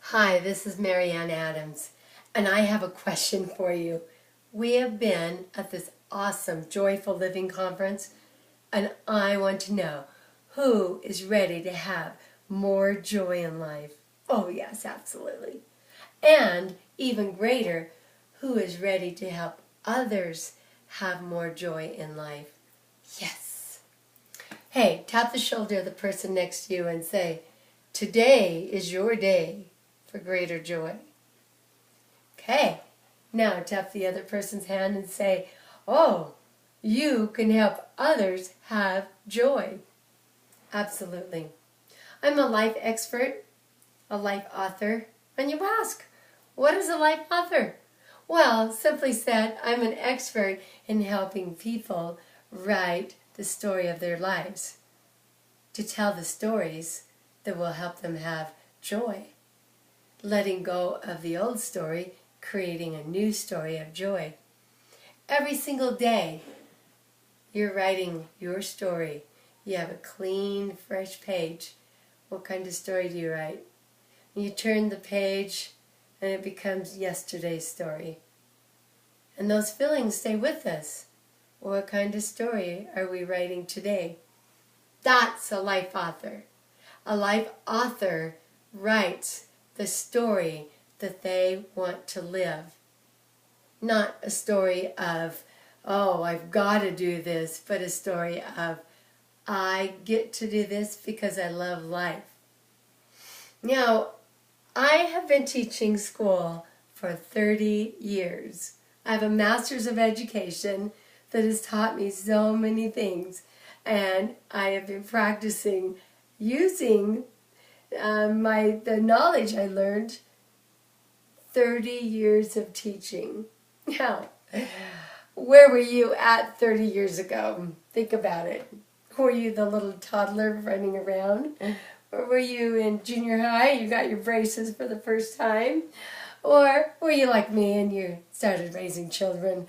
Hi, this is Marianne Adams, and I have a question for you. We have been at this awesome Joyful Living Conference, and I want to know who is ready to have more joy in life. Oh, yes, absolutely. And even greater, who is ready to help others have more joy in life? Yes. Hey, tap the shoulder of the person next to you and say, "Today is your day for greater joy." Okay, now tap the other person's hand and say, "Oh, you can help others have joy." Absolutely. I'm a life expert, a life author, and you ask, what is a life author? Well, simply said, I'm an expert in helping people write the story of their lives, to tell the stories that will help them have joy. Letting go of the old story, creating a new story of joy. Every single day, you're writing your story. You have a clean, fresh page. What kind of story do you write? You turn the page, and it becomes yesterday's story. And those feelings stay with us. What kind of story are we writing today? That's a life author. A life author writes the story that they want to live. Not a story of, oh, I've got to do this, but a story of, I get to do this because I love life. Now, I have been teaching school for 30 years. I have a master's of education that has taught me so many things, and I have been practicing using the knowledge I learned 30 years of teaching. Now, where were you at 30 years ago? Think about it. Were you the little toddler running around? Or were you in junior high? You got your braces for the first time? Or were you like me and you started raising children?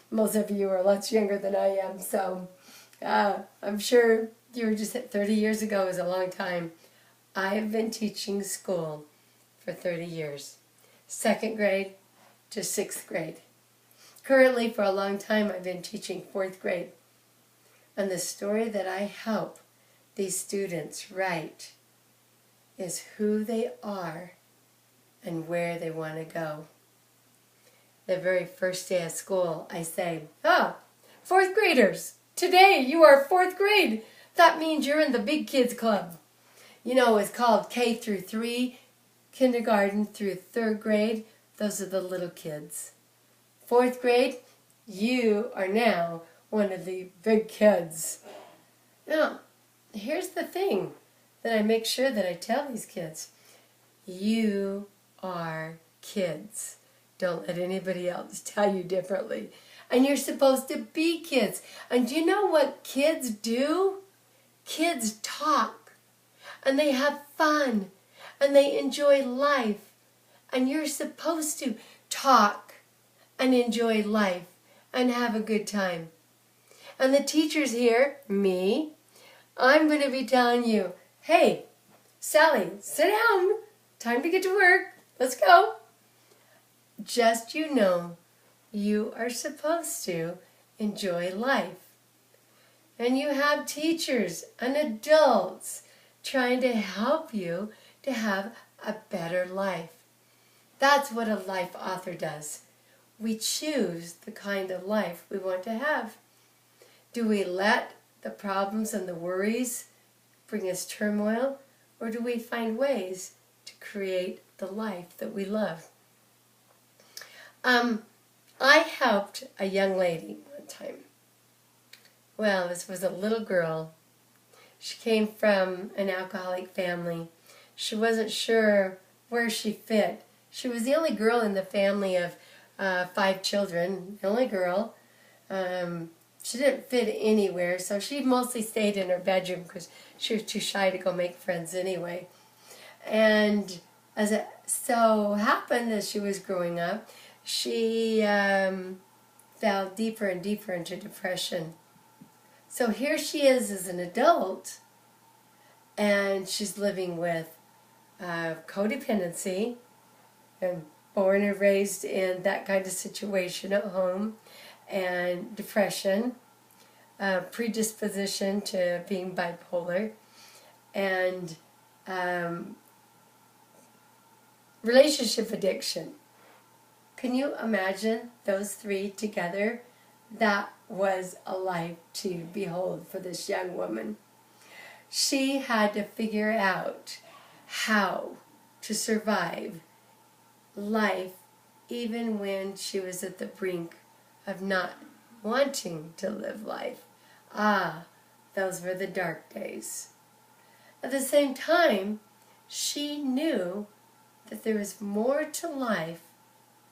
Most of you are lots younger than I am, so I'm sure you were just at 30 years ago is a long time. I have been teaching school for 30 years, 2nd grade to 6th grade. Currently, for a long time, I've been teaching 4th grade. And the story that I help these students write is who they are and where they want to go. The very first day of school, I say, "Oh, 4th graders, today you are 4th grade. That means you're in the big kids club." You know, it's called K through 3, kindergarten through 3rd grade. Those are the little kids. 4th grade, you are now one of the big kids. Now, here's the thing that I make sure that I tell these kids. You are kids. Don't let anybody else tell you differently. And you're supposed to be kids. And do you know what kids do? Kids talk. And they have fun. And they enjoy life. And you're supposed to talk and enjoy life and have a good time. And the teachers here, me, I'm going to be telling you, "Hey, Sally, sit down. Time to get to work. Let's go." Just you are supposed to enjoy life. And you have teachers and adults trying to help you to have a better life. That's what a life author does. We choose the kind of life we want to have. Do we let the problems and the worries bring us turmoil, or do we find ways to create the life that we love? I helped a young lady one time. Well, this was a little girl. She came from an alcoholic family. She wasn't sure where she fit. She was the only girl in the family of 5 children, the only girl. She didn't fit anywhere, so she mostly stayed in her bedroom because she was too shy to go make friends anyway. And as it so happened, as she was growing up, she fell deeper and deeper into depression. So here she is as an adult, and she's living with codependency, and born and raised in that kind of situation at home, and depression, predisposition to being bipolar, and relationship addiction. Can you imagine those three together? That was a life to behold for this young woman. She had to figure out how to survive life even when she was at the brink of not wanting to live life. Ah, those were the dark days. At the same time, she knew that there was more to life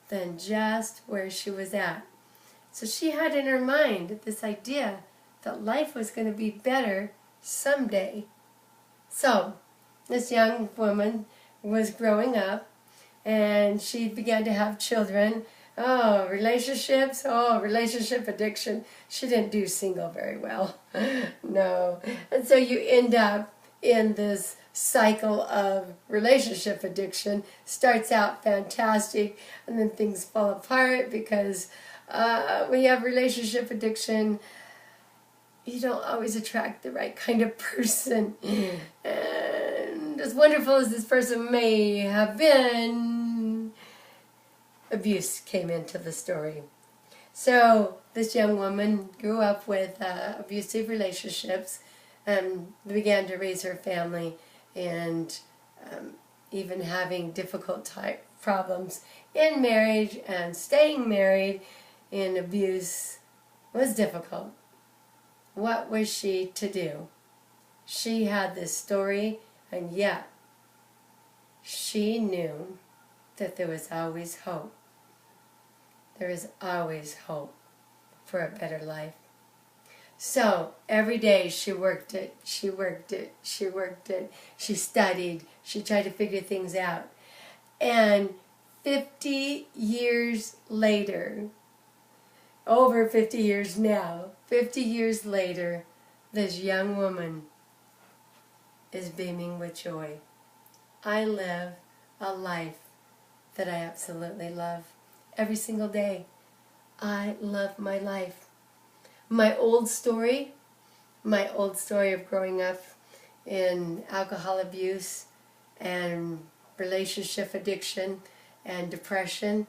than just where she was at. So she had in her mind this idea that life was going to be better someday. So this young woman was growing up, and she began to have children. Oh, relationships. Oh, relationship addiction. She didn't do single very well. No. And so you end up in this cycle of relationship addiction. Starts out fantastic, and then things fall apart because when you have relationship addiction, you don't always attract the right kind of person. And as wonderful as this person may have been, abuse came into the story. So this young woman grew up with abusive relationships and began to raise her family, and even having difficult problems in marriage, and staying married in abuse was difficult. What was she to do? She had this story, and yet she knew that there was always hope. There is always hope for a better life. So every day she worked it, she worked it, she worked it, she studied, she tried to figure things out. And 50 years later, over 50 years now, 50 years later, this young woman is beaming with joy. I live a life that I absolutely love. Every single day, I love my life. My old story of growing up in alcohol abuse and relationship addiction and depression,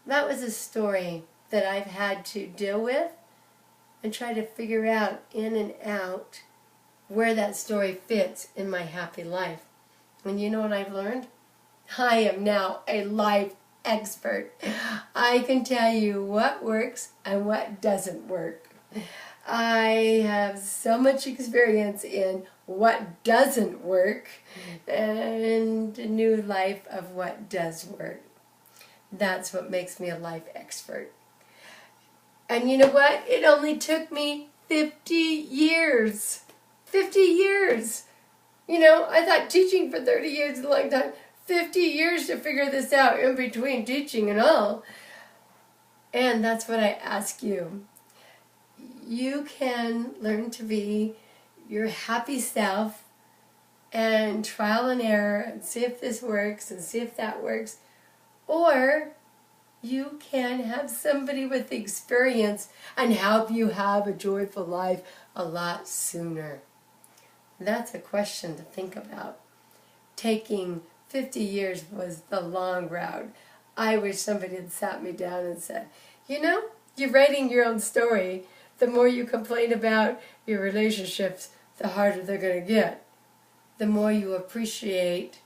that was a story that I've had to deal with and try to figure out in and out where that story fits in my happy life. And you know what I've learned? I am now a life expert. I can tell you what works and what doesn't work. I have so much experience in what doesn't work and a new life of what does work. That's what makes me a life expert. And you know what? It only took me 50 years. 50 years. You know, I thought teaching for 30 years is a long time. 50 years to figure this out in between teaching and all. And that's what I ask you. You can learn to be your happy self and trial and error and see if this works and see if that works. Or you can have somebody with experience and help you have a joyful life a lot sooner. That's a question to think about. Taking 50 years was the long route. I wish somebody had sat me down and said, you know, you're writing your own story. The more you complain about your relationships, the harder they're going to get. The more you appreciate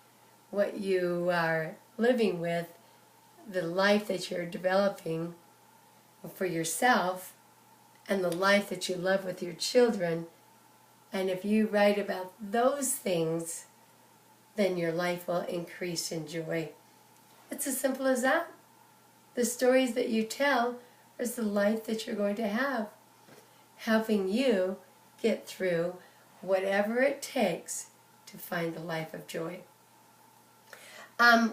what you are living with, the life that you're developing for yourself, and the life that you love with your children. And if you write about those things, then your life will increase in joy. It's as simple as that. The stories that you tell is the life that you're going to have, helping you get through whatever it takes to find the life of joy.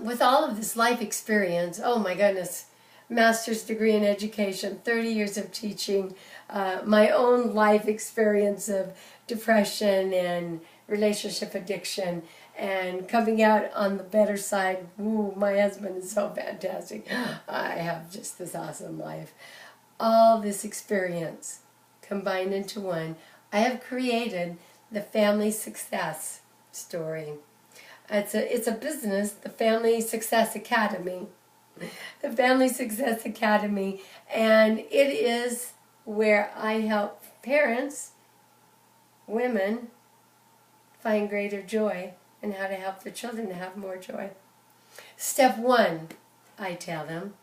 With all of this life experience, oh my goodness, master's degree in education, 30 years of teaching, my own life experience of depression and relationship addiction, and coming out on the better side. Ooh, my husband is so fantastic. I have just this awesome life. All this experience combined into one, I have created the Family Success Story. It's a business, the Family Success Academy. The Family Success Academy, and it is where I help parents, women, find greater joy and how to help their children to have more joy. Step one, I tell them,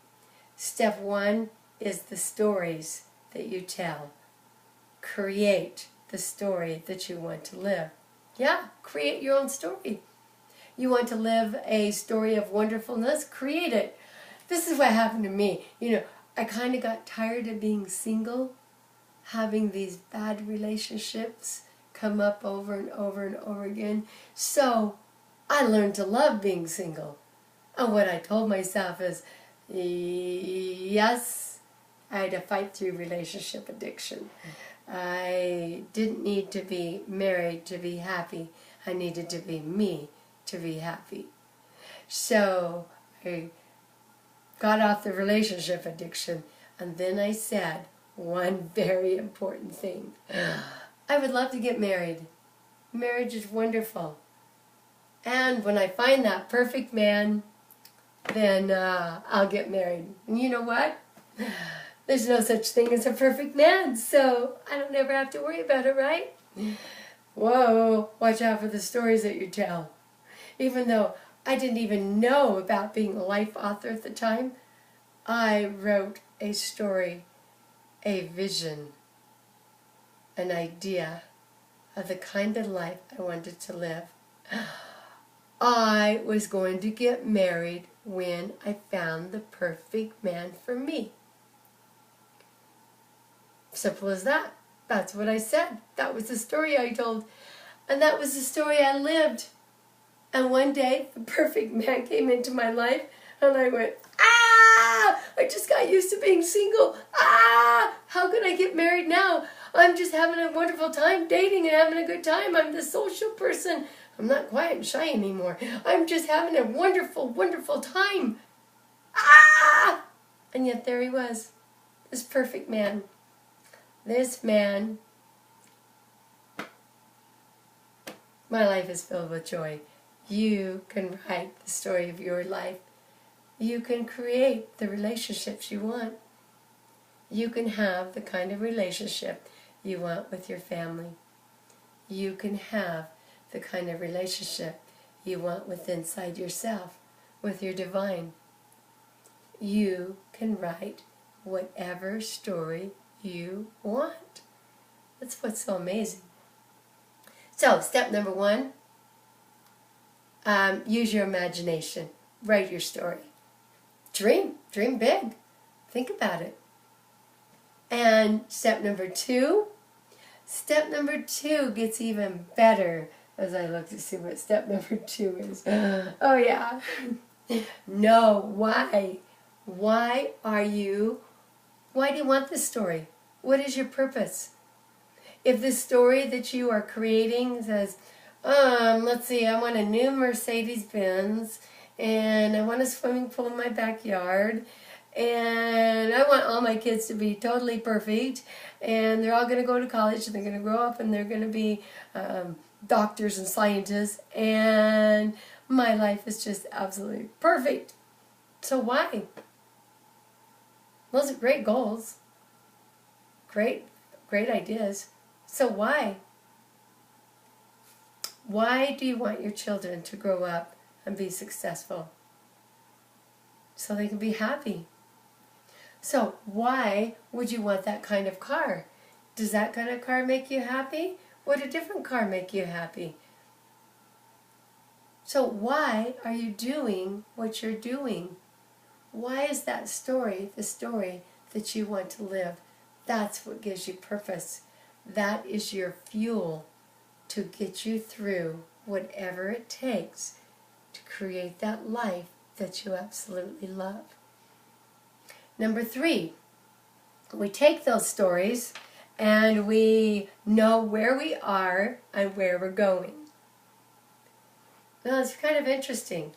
step one is the stories that you tell. Create the story that you want to live. Yeah, create your own story. You want to live a story of wonderfulness? Create it. This is what happened to me. I kind of got tired of being single, having these bad relationships come up over and over and over again. So I learned to love being single. And what I told myself is, yes, I had to fight through relationship addiction. I didn't need to be married to be happy. I needed to be me to be happy. So I got off the relationship addiction, and then I said one very important thing. I would love to get married. Marriage is wonderful. And when I find that perfect man, then I'll get married. And you know what? There's no such thing as a perfect man, so I don't ever have to worry about it, right? Whoa, watch out for the stories that you tell. Even though I didn't even know about being a life author at the time, I wrote a story, a vision, an idea of the kind of life I wanted to live. I was going to get married when I found the perfect man for me. Simple as that. That's what I said. That was the story I told. And that was the story I lived. And one day, the perfect man came into my life, and I went, ah! I just got used to being single. Ah! How could I get married now? I'm just having a wonderful time dating and having a good time. I'm the social person. I'm not quiet and shy anymore. I'm just having a wonderful, wonderful time. Ah! And yet there he was, this perfect man. This man, my life is filled with joy. You can write the story of your life. You can create the relationships you want. You can have the kind of relationship you want with your family. You can have the kind of relationship you want with inside yourself, with your divine. You can write whatever story you want. That's what's so amazing. So, step number one, use your imagination. Write your story. Dream big. Think about it. And step number two gets even better as I look to see what step number 2 is. Oh yeah. No, why? Why do you want this story? What is your purpose? If the story that you are creating says, let's see, I want a new Mercedes-Benz, and I want a swimming pool in my backyard, and I want all my kids to be totally perfect, and they're all going to go to college, and they're going to grow up, and they're going to be doctors and scientists, and my life is just absolutely perfect. So why? Those are great goals. Great ideas. So why? Why do you want your children to grow up and be successful? So they can be happy. So why would you want that kind of car? Does that kind of car make you happy? Would a different car make you happy? So why are you doing what you're doing? Why is that story the story that you want to live? That's what gives you purpose. That is your fuel to get you through whatever it takes to create that life that you absolutely love. Number 3, we take those stories and we know where we are and where we're going. Well, it's kind of interesting.